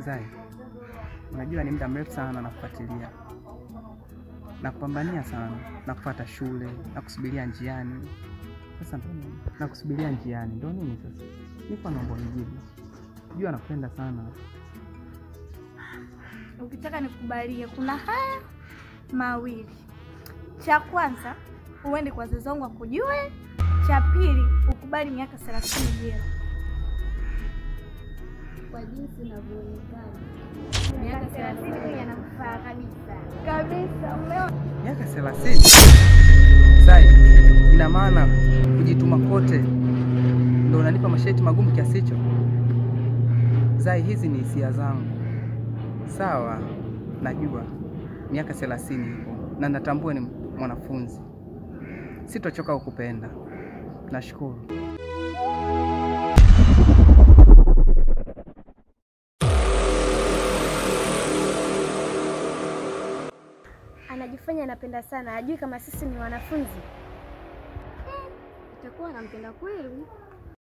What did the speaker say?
Zai, unajua ni muda mrefu sana nakufuatilia. Nakupambania sana, nakufuata shule, nakusubiria njiani. Sasa ndo nini? Nakusubiria njiani, ndo nini sasa? Nipo naomba unijibu. Unajua nakupenda sana. Ukitaka nikubalie kuna haya mawili. Cha kwanza, uende kwa wazazi wangu wakujue. Cha pili, ukubali miaka 30 jela. Kwa jinsi unavyoonekana Miaka 30 yanakufaa kabisa. Kabisa, umeona? Miaka 30? Zai, ina maana kujituma kote ndio unanipa masharti magumu kiasi hicho? Zai, hizi ni hisia zangu. Sawa, najua miaka 30 ipo na natambua ni mwanafunzi. Sitochoka kukupenda. Nashukuru. anajifanya anapenda sana, hajui kama sisi ni wanafunzi. Itakuwa anampenda kweli.